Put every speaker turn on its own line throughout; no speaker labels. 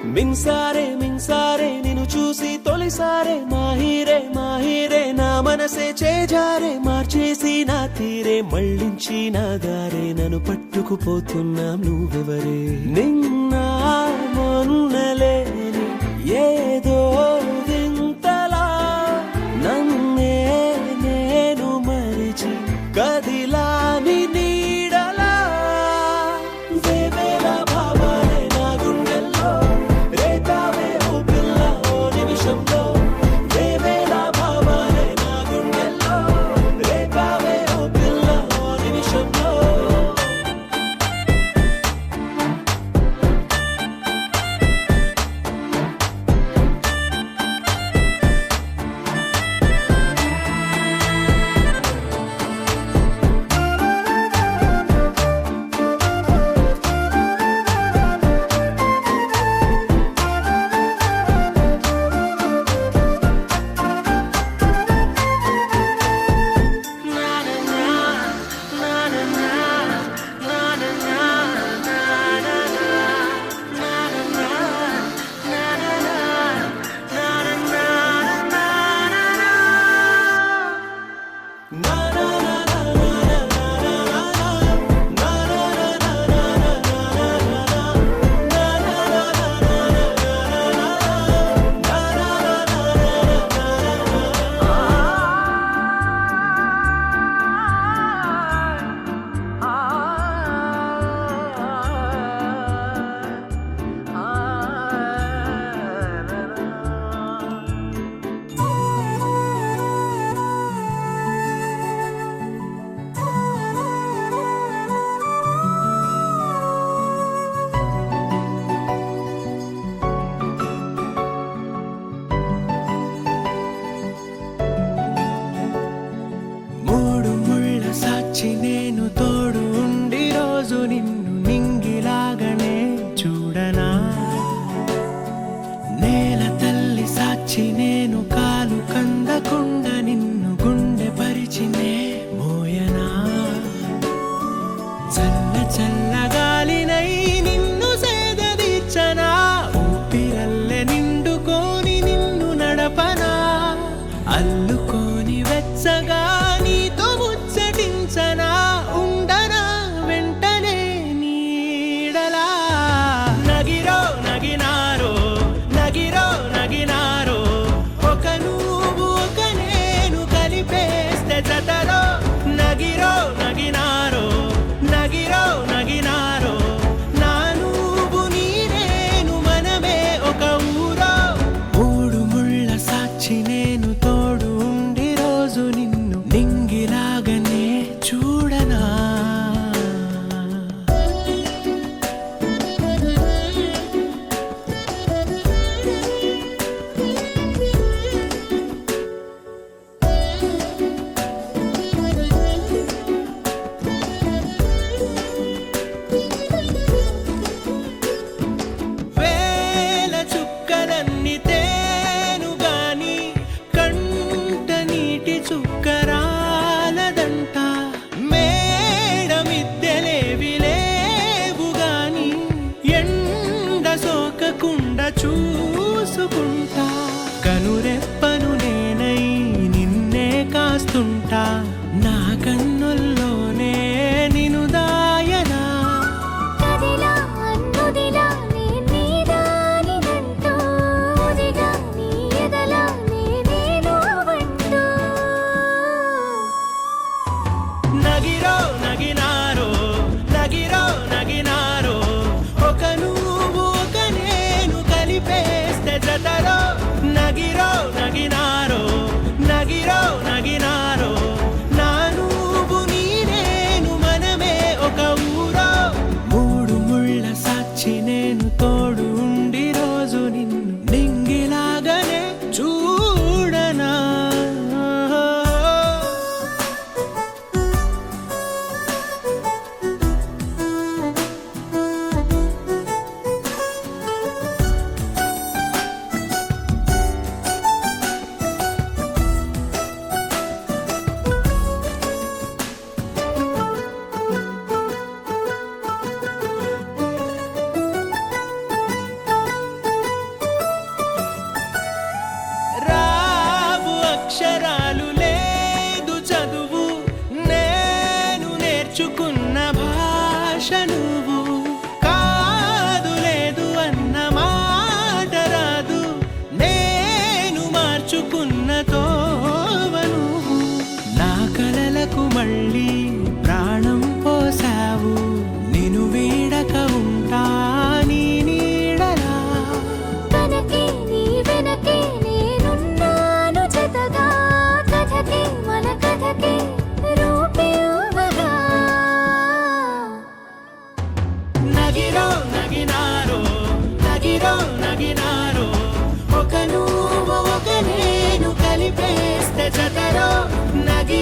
మిన్సారే మిన్సారే నిన్ను చూసి తొలిసారే మాహిరే మాహిరే నా మనసే చేజారే మార్చేసి నా తీరే మళ్ళించి నా దారే నన్ను పట్టుకుపోతున్నా నువ్వెవరే నిన్న మొన్నలేని ఏదో వింతలా నన్నే నేను మరిచి కదిలా నీ నీడలా వేవేల భావాలే నా గుండెల్లో రేతావే ఓ పిల్ల ఓ నిమిషంలో వేవేల భావాలే నా గుండెల్లో రేతావే ఓ పిల్ల ఓ నిమిషంలో నేను తోడు ఉండి రోజు నిన్ను నింగిలాగనే చూడనా నేల తల్లి సాక్షి నేను కాలు కందకుండా నిన్ను గుండె పరిచినే మోయనా చల్ల చల్లగాలినై నిన్ను సేదదీర్చనా ఊపిరల్లె నిండుకొని నిన్ను నడపనా అల్లుకొని వెచ్చగా నీతో ముచ్చటించనా ఉండనా వెంటనే నీడలా నగిరో నగినారో నగిరో నగినారో ఒక నువ్వు ఒక నేను కలిపేస్తే జతలో నగిరో నగినారో నగిరో నగినారో నా నువ్వు నీ నేను మనమే ఒక ఊరో మూడు ముళ్ళ సాక్షి నేను తోడు ఉండి రోజు నిన్ను నింగిలాగనే చూడనా వేల చుక్కలన్నీ తేను గాని కంట నీటి చుక్కరాలదంట మేడ మిద్దెలేవి లేవు గాని ఎండ సోకకుండా చూసుకుంటా కనురెప్పను నేనై నిన్నే కాస్తుంటా నా కన్నుల్లోనే నిను దాయనా
కదిలా అన్నుదిలా నీ నీదానినంటూ ఉదిగా నీ ఎదలా నేను వంటూ
నగిరో నగినారో నగిరో నగినారో ఒక నువ్వు ఒక నేను కలిపేస్తే జతలో నగిరో నగినారో నగిరో నగినారో నా నువ్వు నీ నేను మనమే ఒక ఊరో మూడు ముళ్ళ సాక్షి నేను తోడు ఉండి రోజు నిన్ను నింగిలాగనే చూడనా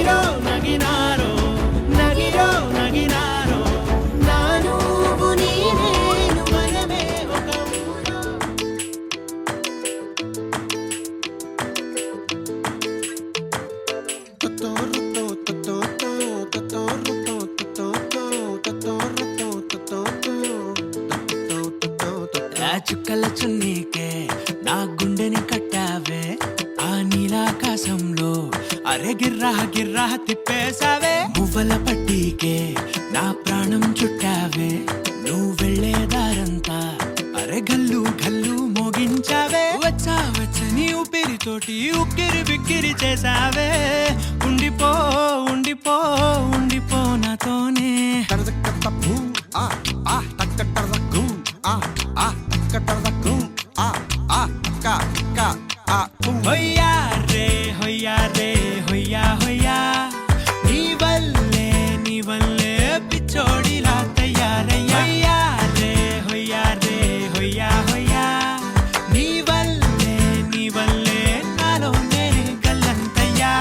నగిరో నగినారో నగిరో నగినారో నా నువ్వు నీ నేను మనమే ఒక ఊరో ఆ చుక్కల చున్నీకే నా గుండెని కట్టావే ఆ నీలాకాశంలో అరే గిర్రా గిర్రా తిప్పేశావే మువ్వల పట్టీకే నా ప్రాణం చుట్టావే నువ్వు వెళ్ళే దారంతా అరే గల్లు గల్లు మోగించావే వచ్చా వచ్చని ఊపిరితోటి ఉక్కిరి బిక్కిరి చేసావే ఉండిపో ఉండిపో ఉండిపో నాతోనే హొయ్యా రే హొయ్యా రే హొయ్యా హొయ్యా నీ వల్లే పిచ్చోడిలా తయారయ్యా హొయ్యా రే హొయ్యా హొయ్యా నీ వల్లే నాలోనే గల్లంతయ్యా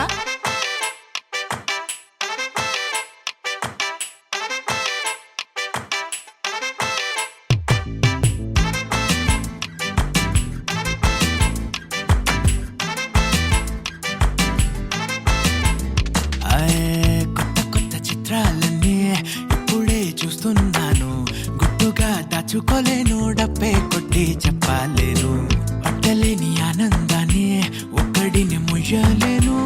కొత్త కొత్త చిత్రాలన్నీ ఇప్పుడే చూస్తున్నాను గుట్టుగా దాచుకోలేను డబ్బే కొట్టి చెప్పలేను పట్టలేని ఆనందాన్ని ఒక్కడిని ముయ్యలేను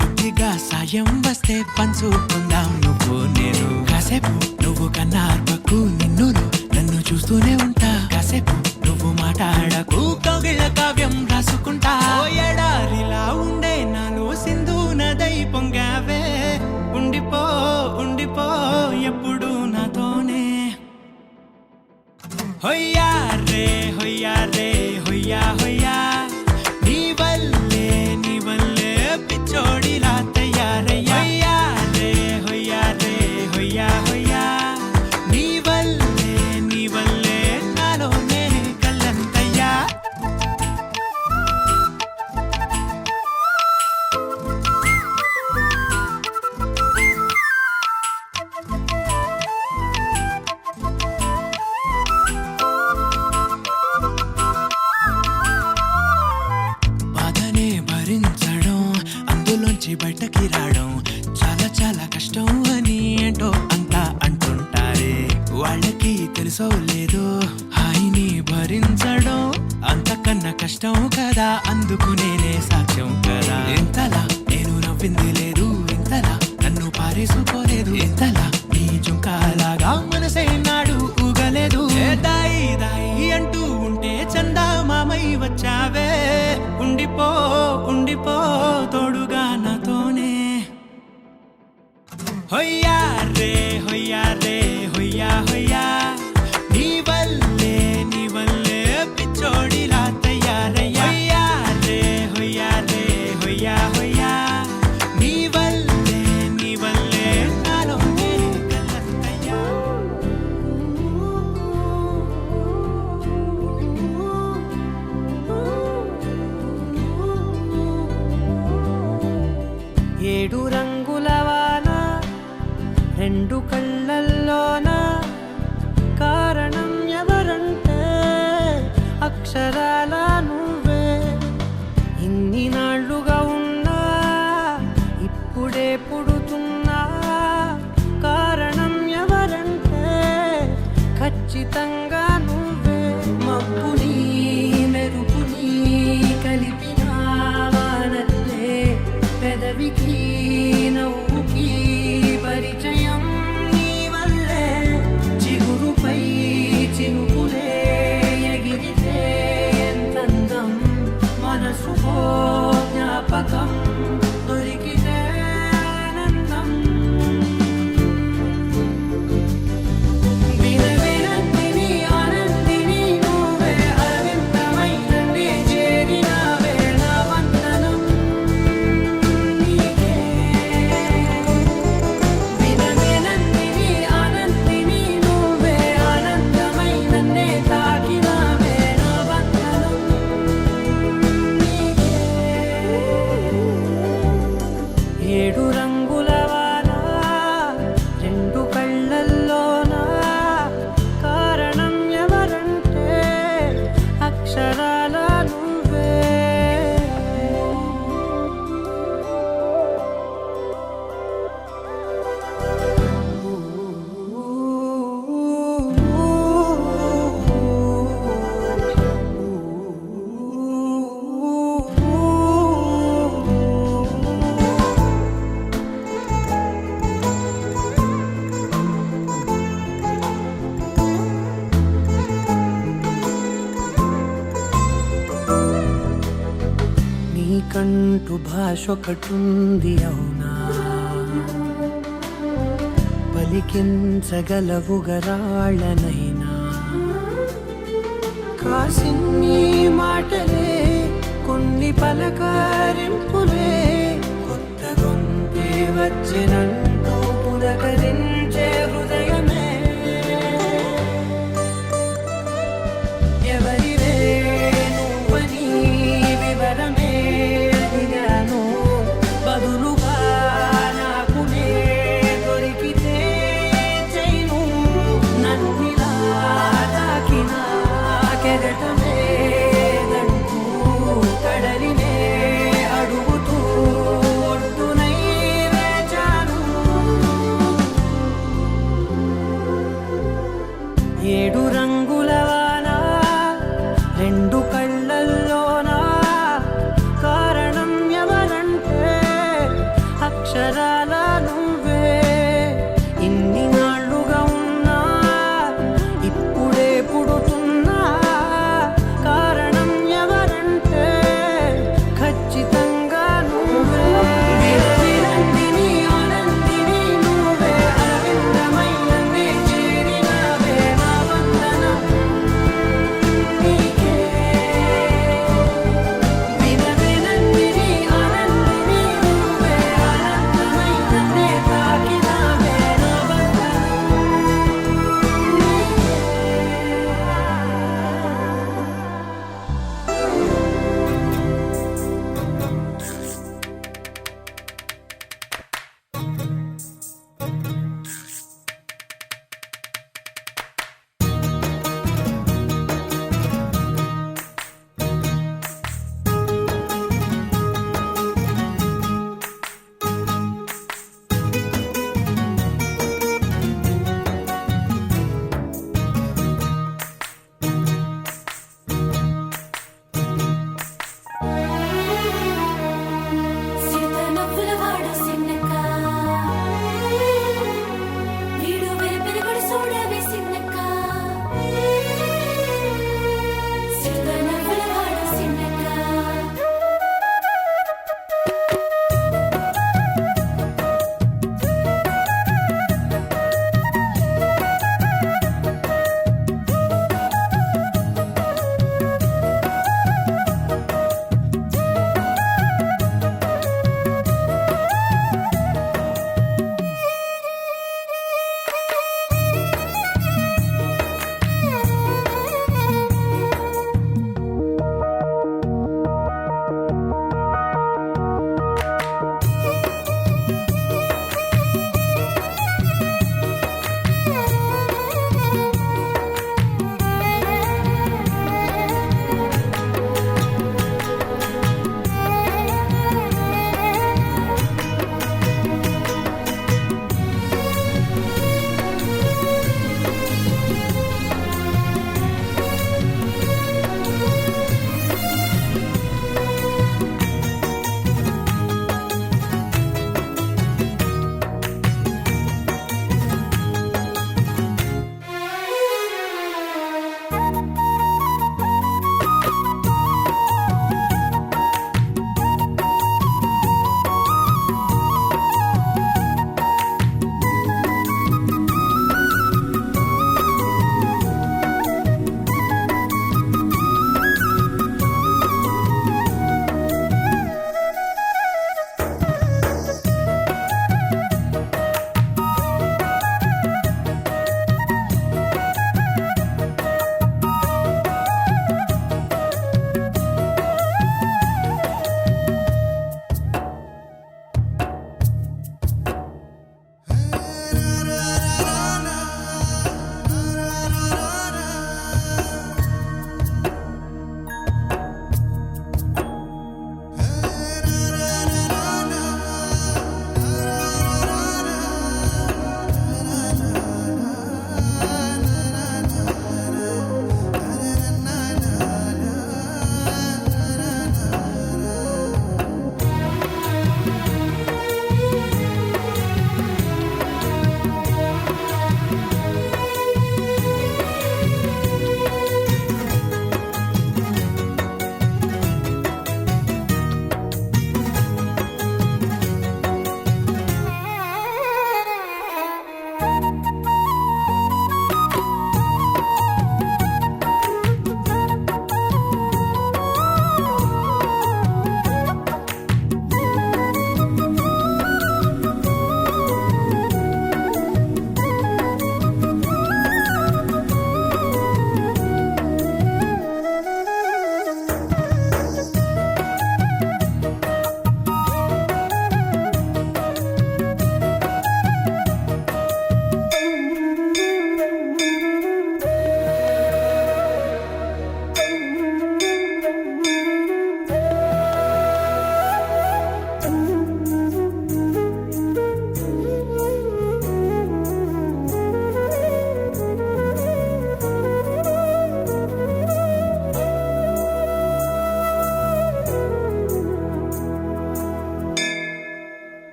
కొద్దిగా సాయం వస్తే పంచుకుందాం నువ్వు నేను కాసేపు నువ్వు కన్నార్పకు నిన్నులు నన్ను చూస్తూనే ఉంటా కాసేపు నువ్వు మాట్లాడకు కౌగిళ్ళ కావ్యం రాసుకుంటా ఓ ఎడారిలా ఉండే నాలో సింధు నదై పొంగావే ఉండిపో ఉండిపో ఎప్పుడు నాతోనే హొయ్యా రే హొయ్యా రే హొయ్యా హొయ్యా నీ వల్లే పిచ్చోడిలా తయారయ్యా హొయ్యా రే హొయ్యా హొయ్యా నీ వల్లే నాలోనే కల్లంతయ్యా బాధనే భరించడం అందులోంచి బయటకి రావడం చాలా చాలా కష్టం అని ఏంటో అంతా అంటుంటారే వాళ్ళకి తెలుసో లేదో హాయిని భరించడం అంతకన్నా కష్టం కదా అందుకు నేనే సాక్ష్యం కదా ఎంతలా నేను నవ్వింది లేదు ఎంతలా నన్ను పారేసుకోలేదు ఎంతలా నీ జుంకాలాగా మనసే నాడు ఊగలేదు దాయి దాయి అంటూ ఉంటే చందా మామై వచ్చావే ఉండిపో ఉండిపో తోడుగా నాతోనే హొయ్యా రే హొయ్యా రే హొయ్యా హొయ్యా నీ వల్లే పిచ్చోడిలా తయారయ్యా హొయ్యా రే హొయ్యా హొయ్యా నీ వల్లే నాలోనే కల్లంతయ్యా ఏడు రంగుల వాన రెండు కళ్ళల్లోన కారణం ఎవరంటే అక్షరాల నువ్వే ఇన్ని నాళ్ళుగా ఉన్నా ఇప్పుడే పుడుతున్నా కారణం ఎవరంటే ఖచ్చితంగా నువ్వే మబ్బుని మెరుపుని కలిపిన వానల్లే పెదవికి నవ్వుకి పరిచయం నీ వల్లే చిగురుపై చినుకులే ఎగిరితే ఎంతందం మనసుకో జ్ఞాపకం దొరికితే ఆనందం వినవినంతిని నీకంటూ భాష ఒకటుంది అవునా, పలికించగలవు గరాళ్ళనైనా. కాసిన్ని మాటలే కొన్ని పలకరింపులే, కొత్త గొంతే వచ్చినంటూ పులకరించే హృదయమే. ఎవరివే నువ్వని వివరమే అడిగాను, బదులుగా నాకునే దొరికితే చేయను. నన్నిలా తాకిన కెరటమే దంటూ కడలినే అడుగుతూ ఒడ్డునై వేచాను. ఏడు రంగుల వాన రెండు కళ్ళల్లోనా, కారణం ఎవరంటే అక్షరాల నువ్వే. ఇన్ని నాళ్ళుగా ఉన్నా ఇప్పుడే పుడుతున్నా,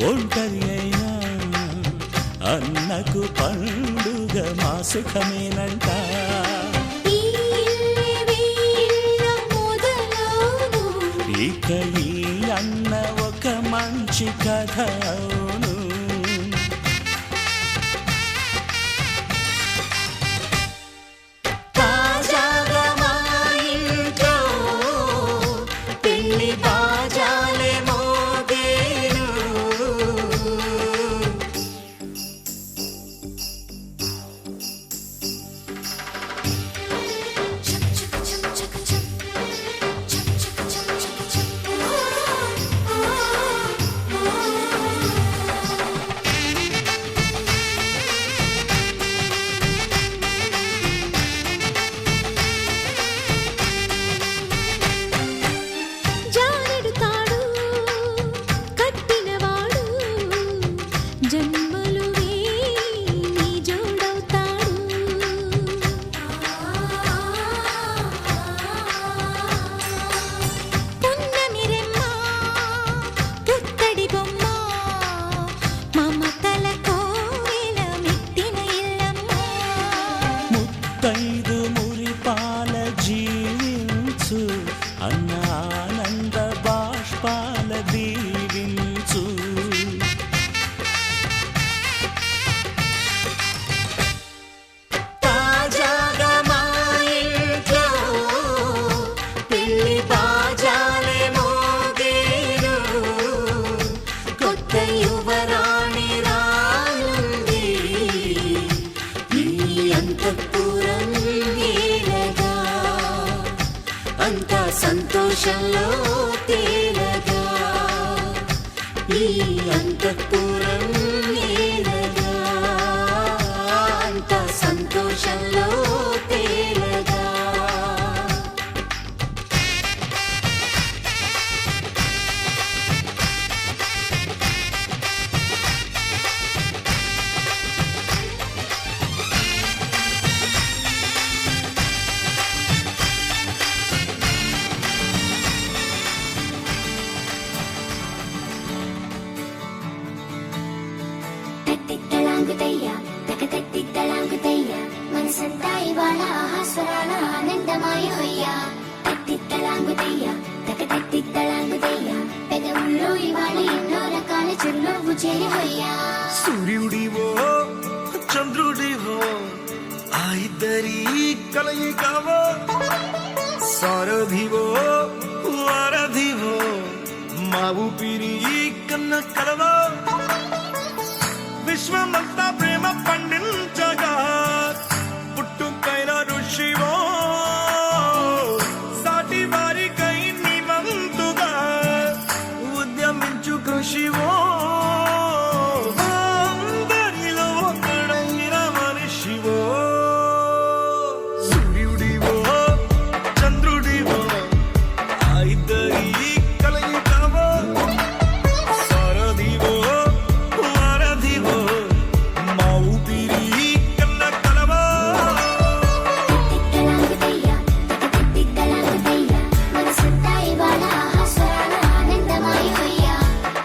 ఒంటరి అయినా అన్నకు పండుగ మా సుఖమేనంట.
ఈ వీళ్ళ మొదలవును
ఇక ఈ అన్న ఒక మంచి కథ అవును. తాజాగా మా ఇంట్లో పెళ్లి బాజాలే మోగేను.
చక్ చక్ చక్ చక్ చక్ చక్ చక్ చక్ చక్ చక్ జానెడు తాడు కట్టినవాడు జన్మలు నీ జోడవుతాడు. పున్నమి రెమ్మ పుత్తడి బొమ్మ మమతల కోవెల మెట్టిన ఇల్లమ్మ.
ముత్తైదు మురిపాల జీవించు అన్న ఆనంద బాష్పాల దీవించు. తాజాగా మా ఇంట్లో పెళ్లి బాజాలే మోగేను.
కొత్త యువరాణి రానుంది ఈ అంతఃపురం ఏలగా. అంతా సంతోషంలో తేలగా ఈ అంతఃపురం ఏలగా. అంతా సంతోషంలో తేలగా. తట్టిత్తలాంగుతయ్య తకతట్టిత్తలాంగుతయ్య మనసంతా ఇవాళ ఆహాస్వరాల ఆనందమాయ హొయ్య. తట్టిత్తలాంగుతయ్య తకతట్టిత్తలాంగుతయ్య పెదవుల్లో ఇవాళ ఎన్నో రకాల చిరునవ్వు చేరి హొయ్య.
సూర్యుడివో చంద్రుడివో ఆ ఇద్దరి కలయికవో. సారథివో వారధివో మా ఊపిరి కన్న కలవో. విశ్వమంతా ప్రేమ పండించగా పుట్టుకైన ఋషివో. సాటి వారికై నివంతుగా ఉద్యమించు కృషివో. అందరిలో ఒకడైన మనిషివో. సూర్యుడివో చంద్రుడివో ఆ ఇద్దరి కలయికవో. సారథివో వారధివో మా ఊపిరి కన్న కలవో.
తట్టిత్తలాంగుతయ్య తకతట్టిత్తలాంగుతయ్య మనసంతా ఇవాళ ఆహాస్వరాల ఆనందమాయ హొయ్య.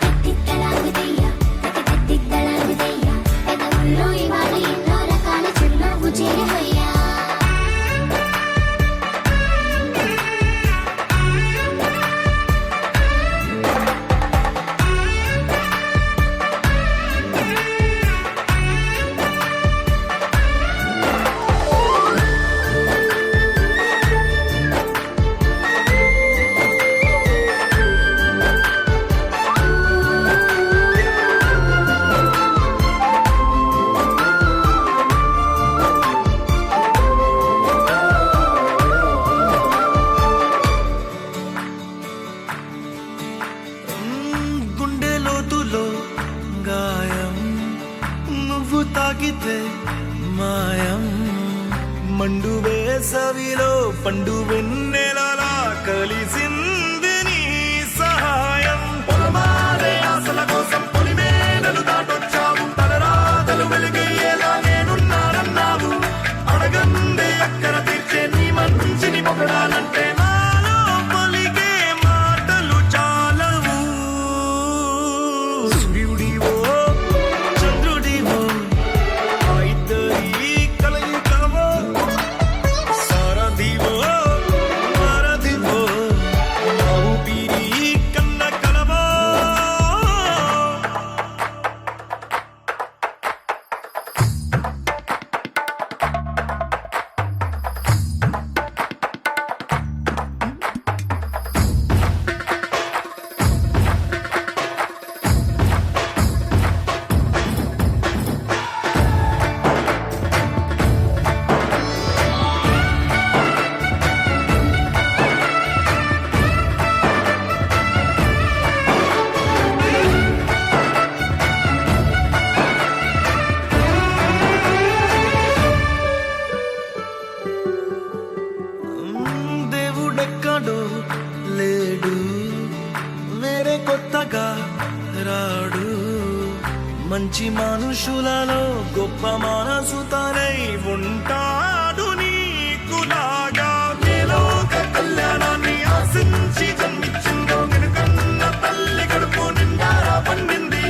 తట్టిత్తలాంగుతయ్య తకతట్టిత్తలాంగుతయ్య పెదవుల్లో ఇవాళ ఎన్నో రకాల చిరునవ్వు చేరి హొయ్య.
గుండె లోతులో గాయం నువ్వు తాకితే మాయం. మండు వేసవిలో పండు వెన్నెలలా కలిసింది నీ సహాయం. పొలమారే ఆశల కోసం పొలిమేనలు దాటొచ్చావు. తలరాతలు వెలిగయ్యేలా నేనున్నానన్నావు. అడగందే అక్కర తీర్చే నీ మంచిని పొగడాలంటే నాలో పలికే మాటలు చాలవు. సూర్యుడి ఉంటాడు మంచి మనుషులలో గొప్ప మనసు తనై ఉంటాడు నీకులాగా మేలోక కళ్యాణాన్ని ఆశించి జన్మించిందో వెనుకన్న తల్లి కడుపు నిండారా పండింది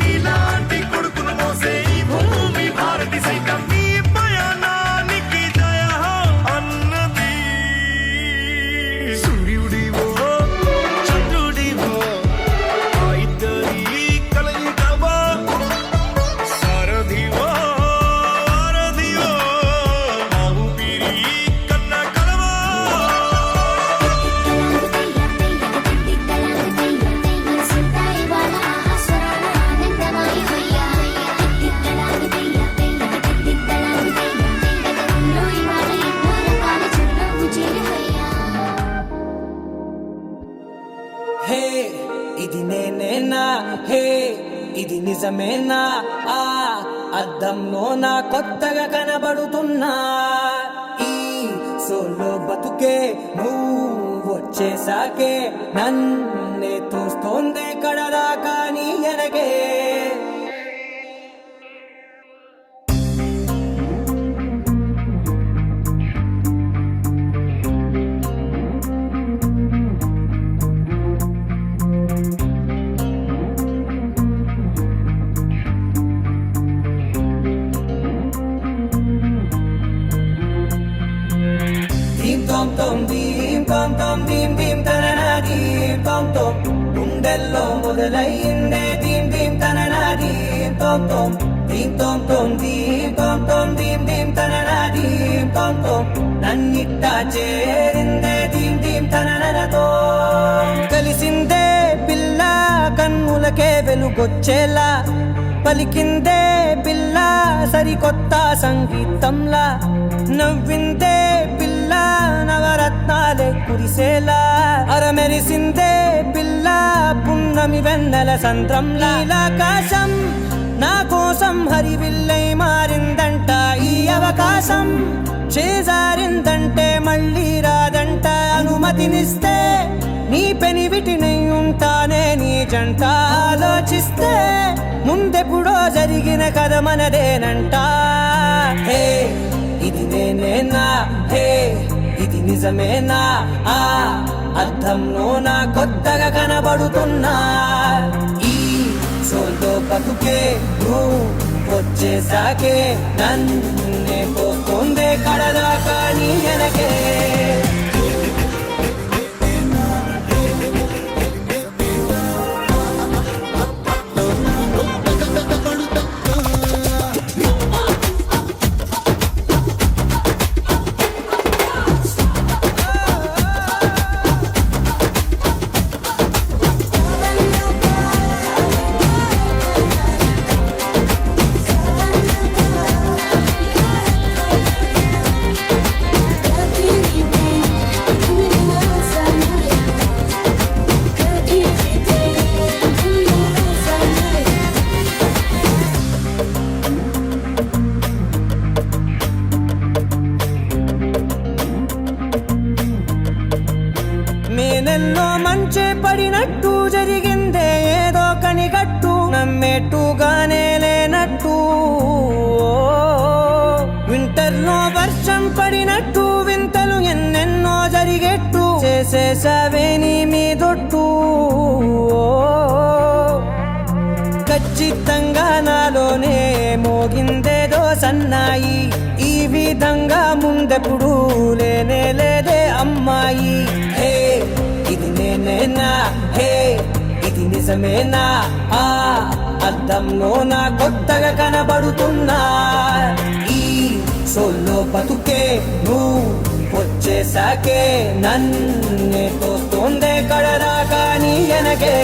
నీలాంటి కొడుకును మోసే ఈ భూమి భారతి సైతం నీ పయనానికి జయ అన్నది సూర్యుడివో చంద్రుడివో ఆ ఇద్దరి కలయికవో సారథివో వారధివో మా ఊపిరి కన్న కలవో
హే ఇది నేనేనా హే ఇది నిజమేనా ఆ అద్దంలో నా కొత్తగా కనబడుతున్నా ఈ సోలో బతుకే నువ్వు వచ్చేసాకే నన్నే తోస్తోందే కడదాకా నీ ఎనగే ధీం తోం తోం ధీం తోం తోం ధీం ధీం తననా ధీం తోం తోం గుండెల్లో మొదలయ్యిందే ధీం ధీం తననా ధీం తోం తోం ధీం తోం తోం ధీం తోం తోం ధీం ధీం తననా ధీం తోం తోం నన్నిట్టా చేరిందే ధీం ధీం తననతో కలిసిందే పిల్ల కన్నులకే వెలుగొచ్చేలా పలికిందే పిల్ల సరికొత్త సంగీతంలా నవ్విందే పిల్ల నవరత్నాలే కురిసేలా అరమెరిసిందే పిల్ల పున్నమి వెన్నెల సంద్రంలా ఆకాశం నా కోసం హరివిల్లై మారిందంట ఈ అవకాశం చేజారిందంటే మళ్ళీ రాదంట అనుమతినిస్తే నీ పెనివిటినై ఉంటానే నీ జంట ఆలోచిస్తే ముందెప్పుడో జరిగిన కథ మనదేనంట హే ఇది నేనేనా హే ఇది నిజమేనా ఆ అద్దంలో నా కొత్తగా కనబడుతున్నా ఈ సోలో బతుకే నువ్వు వచ్చేసాకే నన్నే పోతుందే కడదాకా నీ వెనకే మేనెల్లో మంచే పడినట్టు జరిగిందే ఏదో కనిగట్టు నమ్మేట్టుగానే లేనట్టు వింటర్లో వర్షం పడినట్టు వింతలు ఎన్నెన్నో జరిగేట్టు చేసేసావే నీ మీదొట్టు ఖచ్చితంగా నాలోనే మోగిందేదో సన్నాయి ఈ విధంగా ముందెప్పుడు లేనే లేదే అమ్మాయి హే ఇది నేనేనా హే ఇది నిజమేనా ఆ అద్దంలో నా కొత్తగా కనబడుతున్నా ఈ సోలో బతుకే నువ్వు వచ్చేసాకే నన్నే తోస్తోందే కడదాకా నీ వెనకే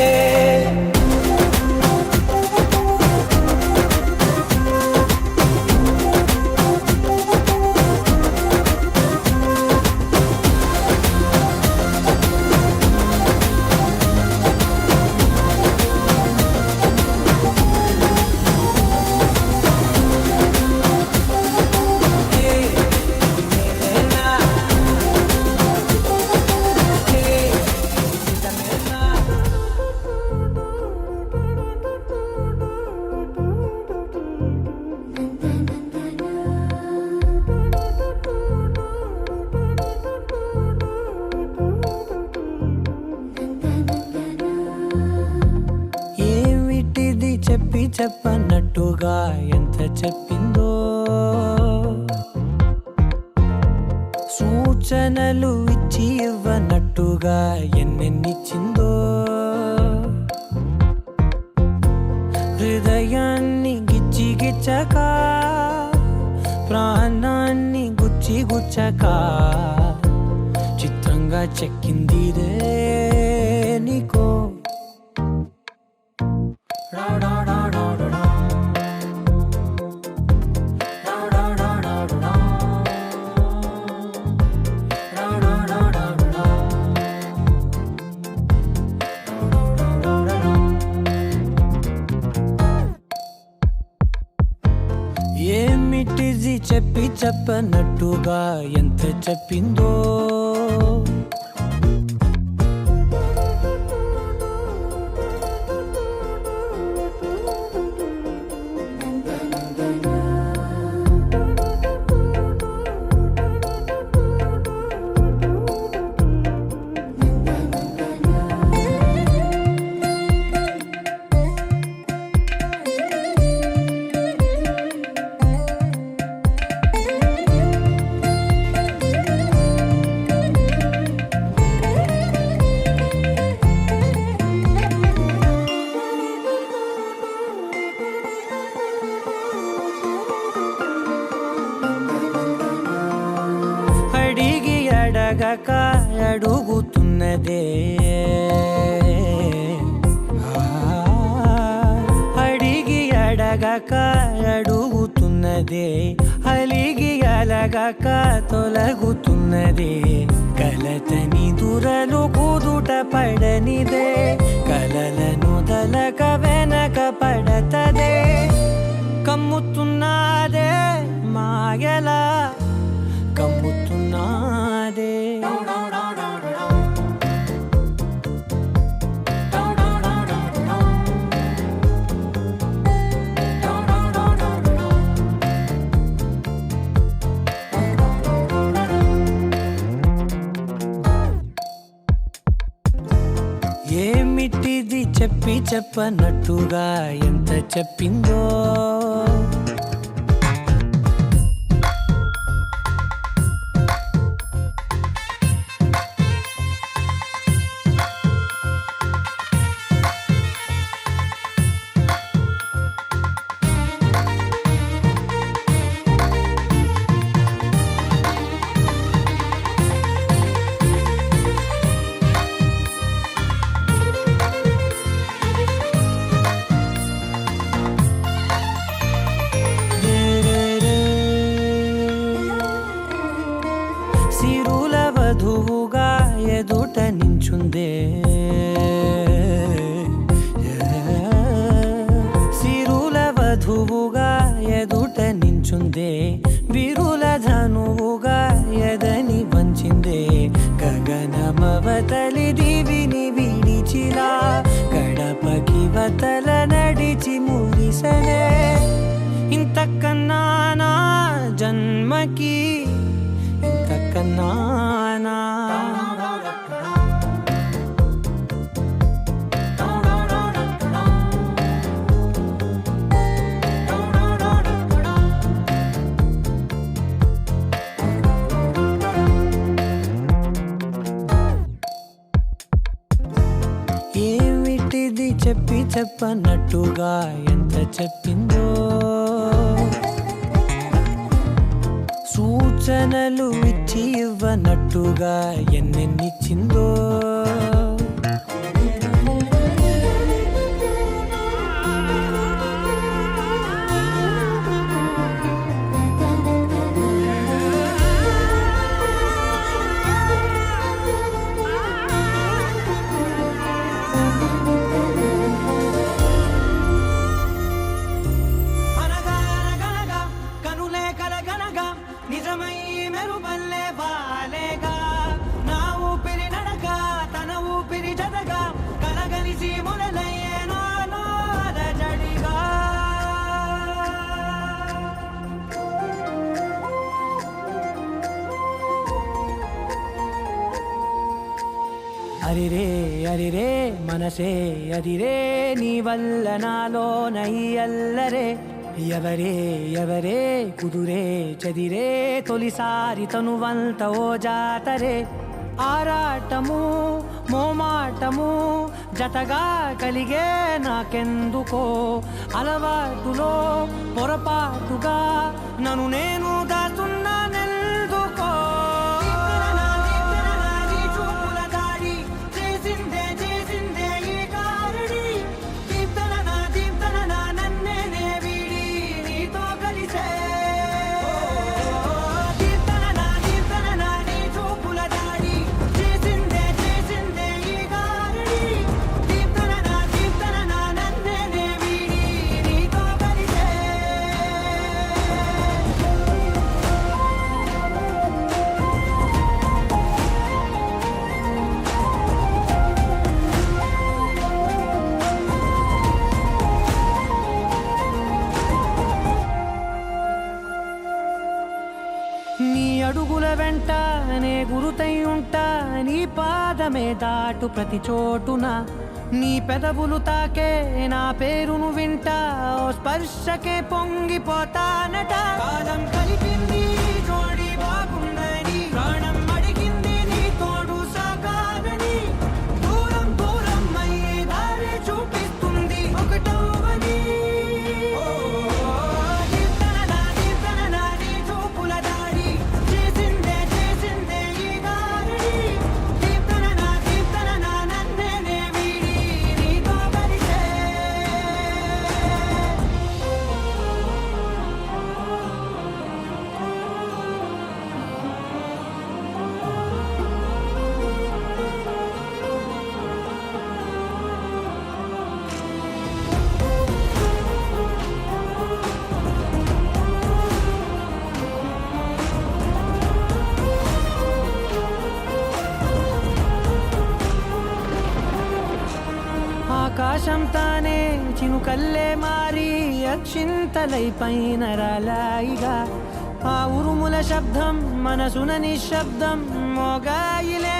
చెప్పనట్టుగా ఎంత చెప్పిందో, సూచనలు ఇచ్చి ఇవ్వనట్టుగా ఎన్నెన్నిచ్చిందో, హృదయాన్ని గిచ్చి గిచ్చక ప్రాణాన్ని గుచ్చి గుచ్చక చిత్రంగా చెక్కిందిరే నీకో. ఏమిటిది చెప్పి చెప్పనట్టుగా ఎంత చెప్పిందో, అడిగి అడగక అడుగుతున్నదే, అడిగి అడగక అడుగుతున్నదే, అలిగి అలగక తొలగుతున్నదే, కలతని దురలు కుదుట పడనిదే, కలలను దలక వెనక పడతదే, కమ్ముతున్నదే మాయలా కమ్ముతున్నదే. ఏమిటిది చెప్పి చెప్పనట్టుగా ఎంత చెప్పిందో, సిరుల వధువుగా ఎదుట నించుందే, సిరుల వధువుగా ఎదుట నించుందే, విరుల ధనువుగా ఎదని వంచిందే, గగనమవతలి దివిని విడిచిలా గడపకి వతల నడిచి మురిసనే, ఇంతకన్నా నా జన్మకి ఇంతకన్నానా. ఏమిటిది చెప్పి చెప్పనట్టుగా ఎంత చెప్పిందో, సూచనలు ఇచ్చి ఇవ్వనట్టుగా ఎన్నెన్నిచ్చిందో, నిజమై మెరుపల్లే వాలేగా నా ఊపిరి నడక అరిరే అరిరే మనసే అరిరే నీ వల్ల నాలోన ఈ అల్లరే ఎవరే ఎవరే కుదురే చదిరే తొలిసారి తనువంత ఓ జాతరే ఆరాటము మోమాటము జతగా కలిగే నాకెందుకో అలవాటులో పొరపాటుగా నన్ను నేను దాచున్నానెందుకో చూపుల దాడి చేసిందే చేసిందే ఈ కారణి దీప్తన నన్నే వీడి నీతో కలిసే దీప్తన నీ చూపుల దాడి చేసిందే చేసిందే ఈ కారణి దీప్తన నన్నే వీడి నీతో కలిసే నీ అడుగుల వెంట నే గురుతై ఉంటా నీ పాదమే దాటు ప్రతి చోటున నీ పెదవులు తాకే నా పేరును వింటా ఓ స్పర్శకే పొంగిపోతానట కాలం కలిపింది జోడి బాగుందని ప్రాణం అడిగింది నీ తోడు సాగాలని దూరం దూరం అయ్యే దారి చూపిస్తుంది ఒకటవని దీప్తన నీ చూపుల దాడి చేసిందే చేసిందే ఈ దారి దీప్తన నన్నే వీడి నీతో కలిసే ఆకాశం తానే చినుకల్లే మారి అక్షింతలై పైన రాలాయిగా ఆ ఉరుముల శబ్దం మనసున నిశ్శబ్దం మోగాయిలే